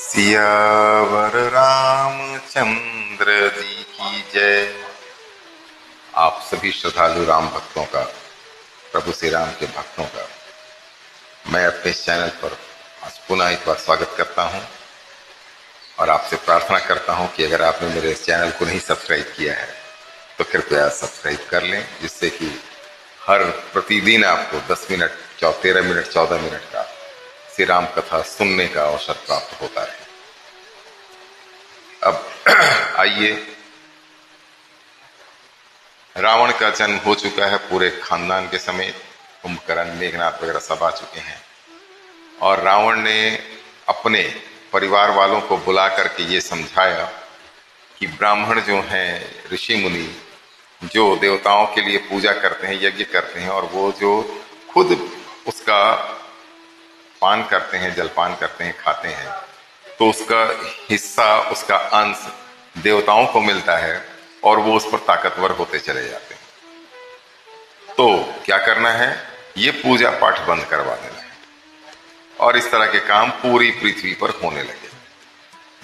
सियावर रामचंद्र जी की जय। आप सभी श्रद्धालु राम भक्तों का, प्रभु श्री राम के भक्तों का मैं अपने इस चैनल पर आज पुनः एक बार स्वागत करता हूं और आपसे प्रार्थना करता हूं कि अगर आपने मेरे इस चैनल को नहीं सब्सक्राइब किया है तो कृपया सब्सक्राइब कर लें, जिससे कि हर प्रतिदिन आपको 10 मिनट 13 मिनट 14 मिनट का श्री राम कथा सुनने का अवसर प्राप्त होता है। अब आइए, रावण का जन्म हो चुका है पूरे खानदान के समेत। कुंभकर्ण, मेघनाथ वगैरह सब आ चुके हैं और रावण ने अपने परिवार वालों को बुला करके ये समझाया कि ब्राह्मण जो हैं, ऋषि मुनि जो देवताओं के लिए पूजा करते हैं, यज्ञ करते हैं, और वो जो खुद उसका पान करते हैं, जलपान करते हैं, खाते हैं, तो उसका हिस्सा, उसका अंश देवताओं को मिलता है और वो उस पर ताकतवर होते चले जाते हैं। तो क्या करना है, ये पूजा पाठ बंद करवा देना है और इस तरह के काम पूरी पृथ्वी पर होने लगे।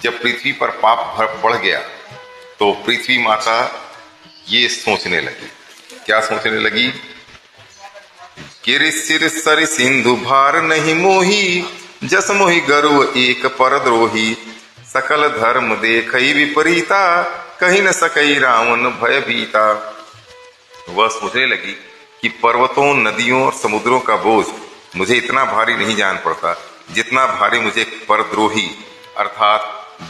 जब पृथ्वी पर पाप बढ़ गया तो पृथ्वी माता ये सोचने लगी। क्या सोचने लगी? गिरि सिर सर सिंधु भार नहीं मोही, जस मोहि गर्व एक पर द्रोही, सकल धर्म देखई विपरीता, कहीं न सकई रावण भय भीता। वह सोचने लगी कि पर्वतों, नदियों और समुद्रों का बोझ मुझे इतना भारी नहीं जान पड़ता जितना भारी मुझे परद्रोही अर्थात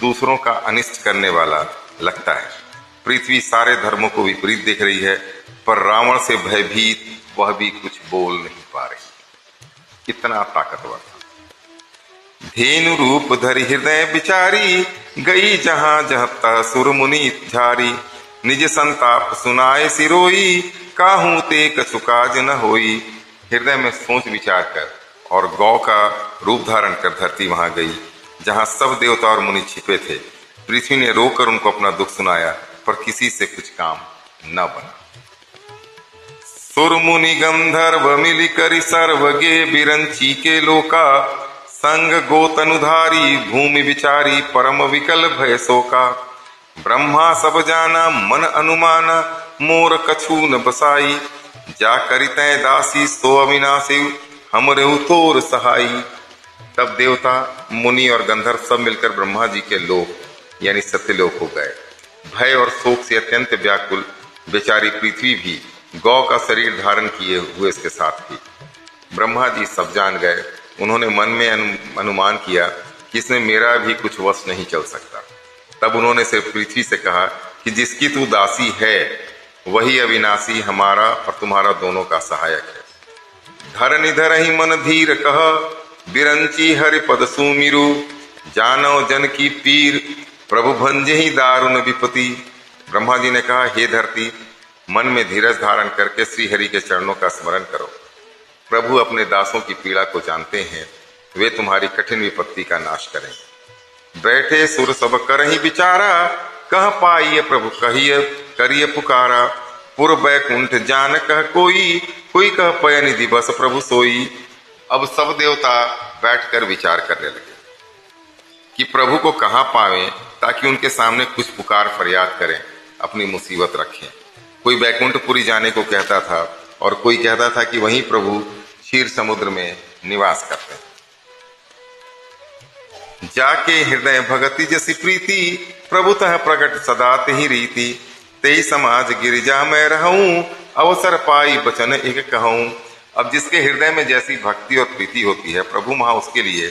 दूसरों का अनिष्ट करने वाला लगता है। पृथ्वी सारे धर्मों को विपरीत देख रही है, पर रावण से भयभीत वह भी कुछ बोल नहीं पा रही। इतना ताकतवर था। धेनु रूप धरि हृदय बिचारी, गई जहां जहता सुर मुनि झारी, निज संताप सुनाए सिरोई, काहू ते कछु काज न होई। हृदय में सोच विचार कर और गौ का रूप धारण कर धरती वहां गई जहां सब देवता और मुनि छिपे थे। पृथ्वी ने रोकर उनको अपना दुख सुनाया, पर किसी से कुछ काम न बना। सुर मुनि गंधर्व मिली करी सर्वगे, बिरंची के लोका, संग गोतनुधारी भूमि विचारी, परम विकल भय शोका। ब्रह्मा सब जाना मन अनुमाना, मोर कछु न बसाई, जा करितै दासी सो अविनाशी, हम रेहु तोर सहाई। तब देवता, मुनि और गंधर्व सब मिलकर ब्रह्मा जी के लोक यानी सत्यलोक हो गए। भय और शोक से अत्यंत व्याकुल बेचारी पृथ्वी भी गौ का शरीर धारण किए हुए इसके साथ थी। ब्रह्मा जी सब जान गए। उन्होंने मन में अनुमान किया कि इसमें मेरा भी कुछ वश नहीं चल सकता। तब उन्होंने सिर्फ पृथ्वी से कहा कि जिसकी तू दासी है वही अविनाशी हमारा और तुम्हारा दोनों का सहायक है। धर निधर ही मन धीर कह, बिरंची हरि पद सुमिरु, जानो जन की पीर, प्रभु भंजे ही दारुण विपति। ब्रह्मा जी ने कहा, हे धरती, मन में धीरज धारण करके श्री हरि के चरणों का स्मरण करो। प्रभु अपने दासों की पीड़ा को जानते हैं, वे तुम्हारी कठिन विपत्ति का नाश करें। बैठे सुर सब करहि विचारा, कह पाइए प्रभु कहिए करिए पुकारा। पुर बैकुंठ जान कह कोई, कोई कह पय निधि बस प्रभु सोई। अब सब देवता बैठकर विचार करने लगे कि प्रभु को कहाँ पावें ताकि उनके सामने कुछ पुकार फरियाद करें, अपनी मुसीबत रखें। कोई बैकुंठपुरी जाने को कहता था और कोई कहता था कि वहीं प्रभु क्षीर समुद्र में निवास करते हैं। जाके हृदय भगति जसी प्रीति, प्रभुतः प्रकट सदा तेहि रीति। तेई समाज गिरिजा मैं रहूं, अवसर पाई बचन एक कहूं। अब जिसके हृदय में जैसी भक्ति और प्रीति होती है, प्रभु वहां उसके लिए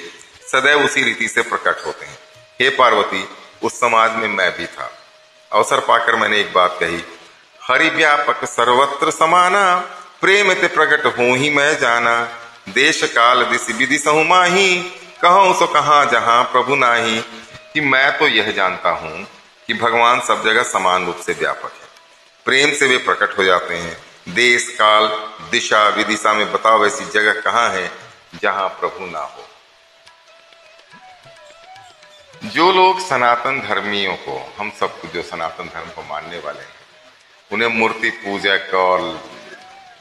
सदैव उसी रीति से प्रकट होते हैं। हे पार्वती, उस समाज में मैं भी था। अवसर पाकर मैंने एक बात कही, हरि व्यापक सर्वत्र समाना, प्रेम ते प्रकट हो ही मैं जाना। देश काल दिस विधि सहु माही, कहूं सो कहां जहां प्रभु नाही। कि मैं तो यह जानता हूं कि भगवान सब जगह समान रूप से व्यापक है, प्रेम से वे प्रकट हो जाते हैं। देश काल दिशा विदिशा में बताओ ऐसी जगह कहां है जहां प्रभु ना हो। जो लोग सनातन धर्मियों को, हम सब जो सनातन धर्म को मानने वाले हैं, उन्हें मूर्ति पूजक और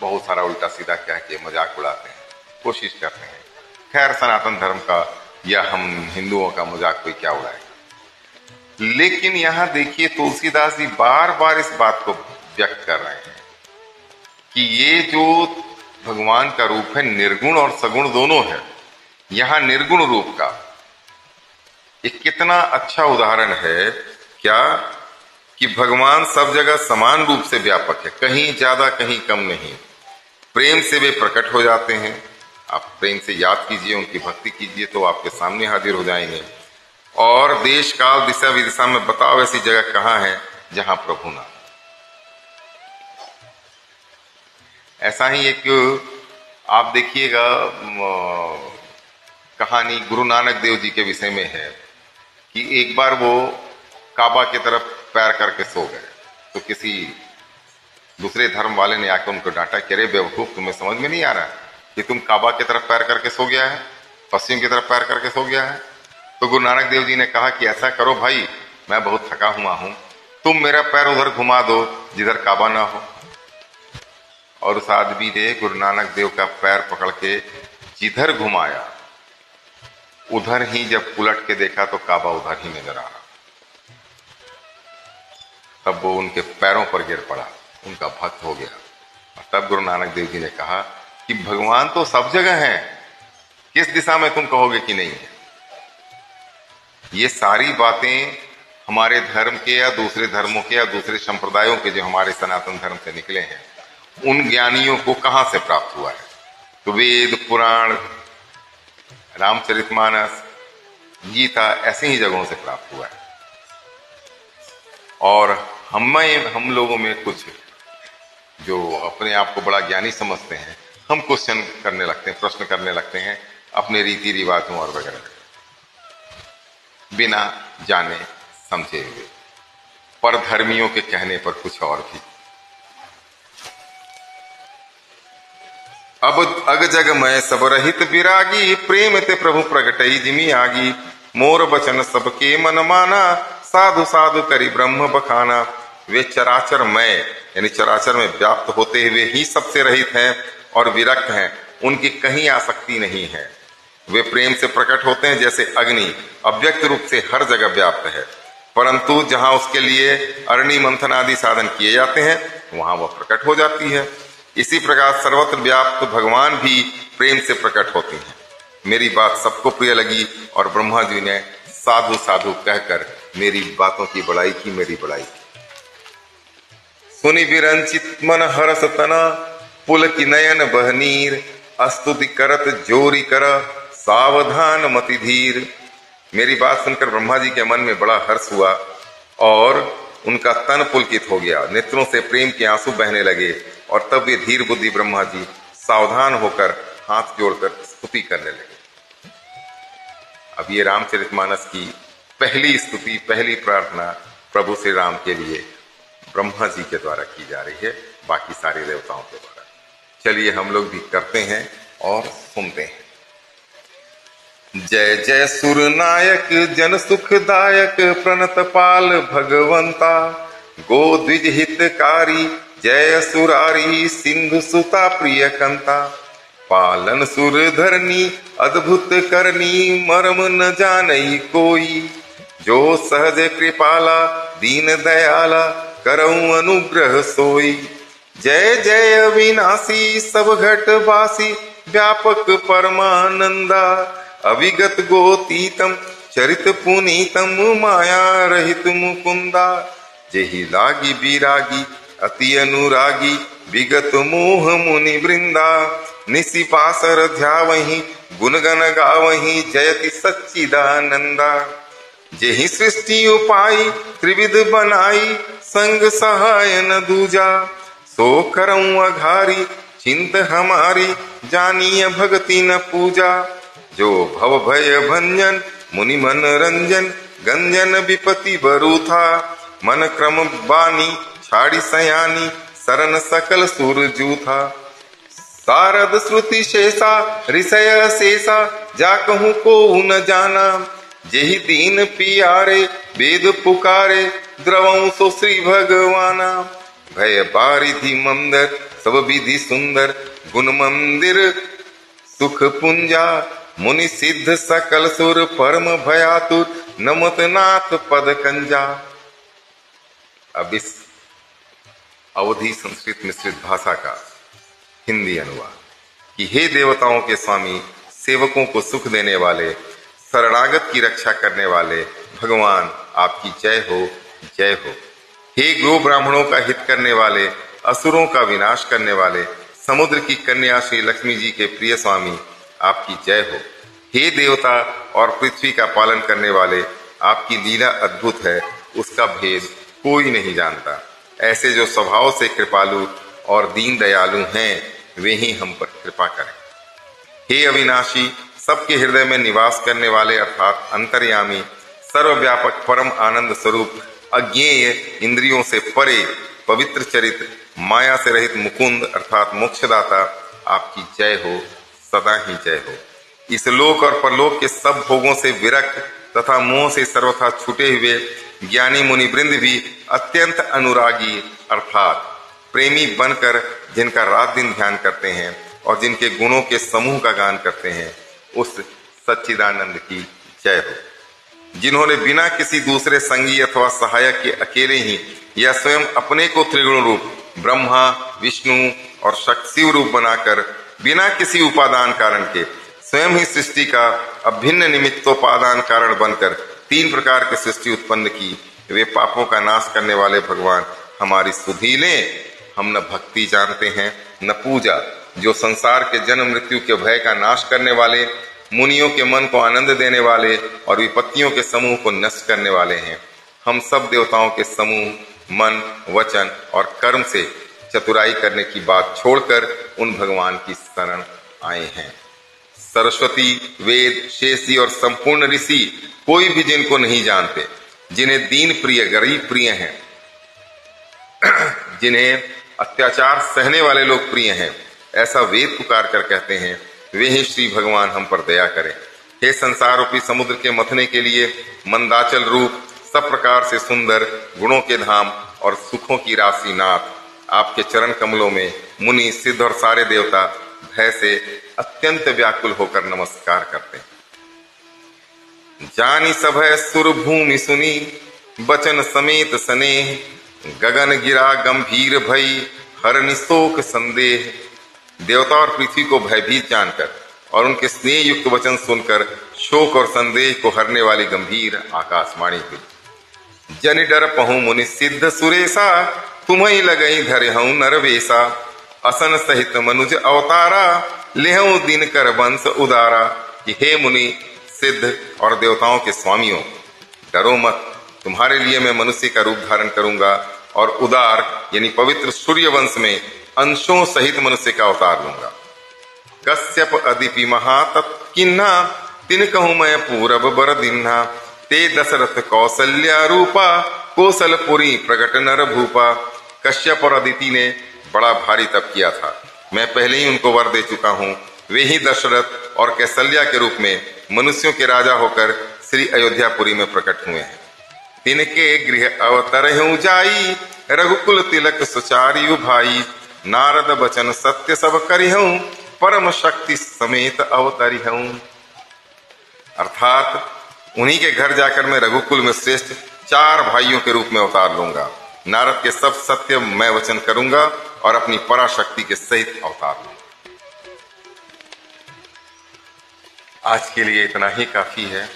बहुत सारा उल्टा सीधा कह के मजाक उड़ाते हैं, कोशिश करते हैं। खैर, सनातन धर्म का या हम हिंदुओं का मजाक कोई क्या उड़ाएगा। लेकिन यहां देखिए तुलसीदास जी बार बार इस बात को व्यक्त कर रहे हैं कि ये जो भगवान का रूप है निर्गुण और सगुण दोनों है। यहां निर्गुण रूप का एक कितना अच्छा उदाहरण है क्या कि भगवान सब जगह समान रूप से व्यापक है, कहीं ज्यादा कहीं कम नहीं। प्रेम से वे प्रकट हो जाते हैं। आप प्रेम से याद कीजिए, उनकी भक्ति कीजिए तो आपके सामने हाजिर हो जाएंगे। और देश काल दिशा विदिशा में बताओ ऐसी जगह कहां है जहां प्रभु ना। ऐसा ही एक आप देखिएगा कहानी गुरु नानक देव जी के विषय में है कि एक बार वो काबा की तरफ पैर करके सो गए तो किसी दूसरे धर्म वाले ने आकर उनको डांटा कि अरे बेवकूफ, तुम्हें समझ में नहीं आ रहा कि तुम काबा की तरफ पैर करके सो गया है, पश्चिम की तरफ पैर करके सो गया है। तो गुरु नानक देव जी ने कहा कि ऐसा करो भाई, मैं बहुत थका हुआ हूं, तुम मेरा पैर उधर घुमा दो जिधर काबा ना हो। और उस आदमी ने गुरु नानक देव का पैर पकड़ के जिधर घुमाया उधर ही जब उलट के देखा तो काबा उधर ही नजर आ रहा। तब वो उनके पैरों पर गिर पड़ा, उनका भक्त हो गया। और तब गुरु नानक देव जी ने कहा कि भगवान तो सब जगह है, किस दिशा में तुम कहोगे कि नहीं है। ये सारी बातें हमारे धर्म के या दूसरे धर्मों के या दूसरे संप्रदायों के जो हमारे सनातन धर्म से निकले हैं उन ज्ञानियों को कहां से प्राप्त हुआ है। तो वेद, पुराण, रामचरितमानस, गीता ऐसी ही जगहों से प्राप्त हुआ है। और हम लोगों में कुछ जो अपने आप को बड़ा ज्ञानी समझते हैं, हम क्वेश्चन करने लगते हैं, प्रश्न करने लगते हैं अपने रीति रिवाजों और वगैरह बिना जाने समझे हुए, पर धर्मियों के कहने पर कुछ और भी। अब अग जग मैं सब रहित विरागी, प्रेम ते प्रभु प्रगटई जिमी आगी। मोर बचन सबके मन माना, साधु साधु करी ब्रह्म बखाना। वे चराचर मैं यानी चराचर में व्याप्त होते हुए ही सबसे रहित हैं और विरक्त हैं, उनकी कहीं आसक्ति नहीं है। वे प्रेम से प्रकट होते हैं जैसे अग्नि अव्यक्त रूप से हर जगह व्याप्त है, परंतु जहां उसके लिए अरणि मंथन आदि साधन किए जाते हैं वहां वह प्रकट हो जाती है। इसी प्रकार सर्वत्र व्याप्त भगवान भी प्रेम से प्रकट होते हैं। मेरी बात सबको प्रिय लगी और ब्रह्मा जी ने साधु साधु कहकर मेरी बातों की बड़ाई की, मेरी बड़ाई की। सुनि विरंचित मन हरस तना, पुल की नयन बहनीर। स्तुति करत जोरी कर, सावधान मति धीर। मेरी बात सुनकर ब्रह्मा जी के मन में बड़ा हर्ष हुआ और उनका तन पुलकित हो गया, नेत्रों से प्रेम के आंसू बहने लगे। और तब वे धीर बुद्धि ब्रह्मा जी सावधान होकर हाथ जोड़कर स्तुति करने लगे। अब ये रामचरितमानस की पहली स्तुति, पहली प्रार्थना प्रभु श्री राम के लिए ब्रह्मा जी के द्वारा की जा रही है, बाकी सारे देवताओं के द्वारा। चलिए हम लोग भी करते हैं और सुनते हैं। जय जय सुर नायक जन सुखदायक, प्रणत पाल भगवंता। गो द्विज हितकारी, जय सुरारी सिंधु सुता प्रिय कंता। पालन सुर धरनी अद्भुत करनी, मर्म न जानई कोई। जो सहज कृपाला दीन दयाला, करऊं अनुग्रह सोई। जय जय अविनाशी सब घट वासी, व्यापक परमानंदा। अविगत गोतीतम चरित पुनीतम, माया रहित मुकुंदा। जेहि लागी विरागी अति अनुरागी, विगत मोह मुनि वृंदा। निसि पासर ध्यावहि गुणगन गावहि, जयति सच्चिदानंदा। जेहि सृष्टि उपाई त्रिविध बनाई, संग सहाय न दूजा। सो करऊं अघारी चिंत हमारी, जानिय भक्ति न पूजा। जो भव भय भंजन मुनि मन रंजन, गंजन विपति बरूथा। मन क्रम बानी छाड़ी सयानी, सरन सकल सुर जूथा। सारद श्रुति शेषा ऋषय शेषा, जा कहूं को न जाना। जेहि दीन पियारे वेद पुकारे, द्रवं सो श्री भगवाना। भय बारिधि मंदर सब विधि सुंदर, गुण मंदिर सुख पुंजा। मुनि सिद्ध सकल सुर परम भयातुर नमत नाथ पद कंजा। अब इस अवधि संस्कृत मिश्रित भाषा का हिंदी अनुवाद कि हे देवताओं के स्वामी, सेवकों को सुख देने वाले, शरणागत की रक्षा करने वाले भगवान, आपकी जय हो, जय हो। हे गो ब्राह्मणों का हित करने वाले, असुरों का विनाश करने वाले, समुद्र की कन्या श्री लक्ष्मी जी के प्रिय स्वामी, आपकी जय हो। हे देवता और पृथ्वी का पालन करने वाले, आपकी लीला अद्भुत है, उसका भेद कोई नहीं जानता। ऐसे जो स्वभाव से कृपालु और दीन दयालु हैं, वे ही हम पर कृपा करें। हे अविनाशी, सबके हृदय में निवास करने वाले अर्थात अंतर्यामी, सर्वव्यापक परम आनंद स्वरूप, अज्ञेय, इंद्रियों से परे, पवित्र चरित्र, माया से रहित मुकुंद अर्थात मोक्षदाता, आपकी जय हो, सदा ही जय हो। इस लोक और परलोक के सब भोगों से विरक्त तथा मोह से सर्वथा छूटे हुए ज्ञानी मुनि वृंद भी अत्यंत अनुरागी अर्थात प्रेमी बनकर जिनका रात दिन ध्यान करते हैं और जिनके गुणों के समूह का गान करते हैं, उस सच्चिदानंद की जय हो। जिन्होंने बिना किसी दूसरे संगी अथवा सहायक के अकेले ही या स्वयं अपने को त्रिगुण रूप ब्रह्मा, विष्णु और शिव रूप बनाकर बिना किसी उपादान कारण के स्वयं ही सृष्टि का अभिन्न निमित्तोपादान कारण बनकर 3 प्रकार की सृष्टि उत्पन्न की, वे पापों का नाश करने वाले भगवान हमारी सुधि लें। हम न भक्ति जानते हैं न पूजा, जो संसार के जन्म मृत्यु के भय का नाश करने वाले, मुनियों के मन को आनंद देने वाले और विपत्तियों के समूह को नष्ट करने वाले हैं। हम सब देवताओं के समूह, मन, वचन और कर्म से चतुराई करने की बात छोड़कर उन भगवान की शरण आए हैं। सरस्वती, वेद, शेषी और संपूर्ण ऋषि कोई भी जिनको नहीं जानते, जिन्हें दीन प्रिय, गरीब प्रिय हैं, जिन्हें अत्याचार सहने वाले लोग प्रिय हैं, ऐसा वेद पुकार कर कहते हैं, वे ही श्री भगवान हम पर दया करें। हे संसार रूपी समुद्र के मथने के लिए मंदाचल रूप, सब प्रकार से सुंदर, गुणों के धाम और सुखों की राशि नाथ, आपके चरण कमलों में मुनि, सिद्ध और सारे देवता भय से अत्यंत व्याकुल होकर नमस्कार करते हैं। जानी सभय सुर भूमि सुनी, बचन समेत स्नेह, गगन गिरा गंभीर भई, हर निशोक संदेह। देवता और पृथ्वी को भयभीत जानकर और उनके स्नेह युक्त वचन सुनकर शोक और संदेह को हरने वाली गंभीर आकाशवाणी हुई। जनि डर पहु मुनि सिद्ध सुरेशा, तुम्हें लगई धरहु नरवेशा, असन सहित मनुज अवतारा, लेहु दिन कर वंश उदारा। कि हे मुनि, सिद्ध और देवताओं के स्वामियों, डरो मत, तुम्हारे लिए मैं मनुष्य का रूप धारण करूंगा और उदार यानी पवित्र सूर्य वंश में अंशों सहित मनुष्य का अवतार लूंगा। कश्यप अदिपि महातत्किन्हा, तिन कहूं मैं पूरब बर दिन्हा, ते दशरथ कौशल्या रूपा, कौशलपुरी प्रगट नर भूपा। कश्यप और अदिति ने बड़ा भारी तप किया था, मैं पहले ही उनको वर दे चुका हूँ। वे ही दशरथ और कौशल्या के रूप में मनुष्यों के राजा होकर श्री अयोध्यापुरी में प्रकट हुए हैं। तिनके गृह अवतरहु जाई, रघुकुल तिलक सुचारियु भाई, नारद बचन सत्य सब करिहूं, परम शक्ति समेत अवतरिहूं। अर्थात उन्हीं के घर जाकर मैं रघुकुल में श्रेष्ठ 4 भाइयों के रूप में अवतार लूंगा। नारद के सब सत्य मैं वचन करूंगा और अपनी पराशक्ति के सहित अवतार लूंगा। आज के लिए इतना ही काफी है।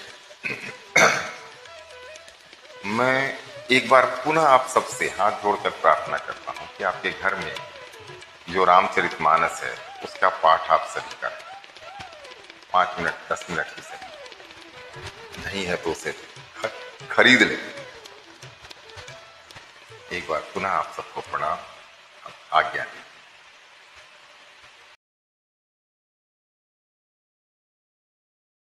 मैं एक बार पुनः आप सबसे हाथ जोड़कर प्रार्थना करता हूं कि आपके घर में जो रामचरितमानस है उसका पाठ आप सभी करें। 5 मिनट 10 मिनट की सही, नहीं है तो उसे खरीद लें। एक बार पुनः आप सबको प्रणाम, आज्ञा दी।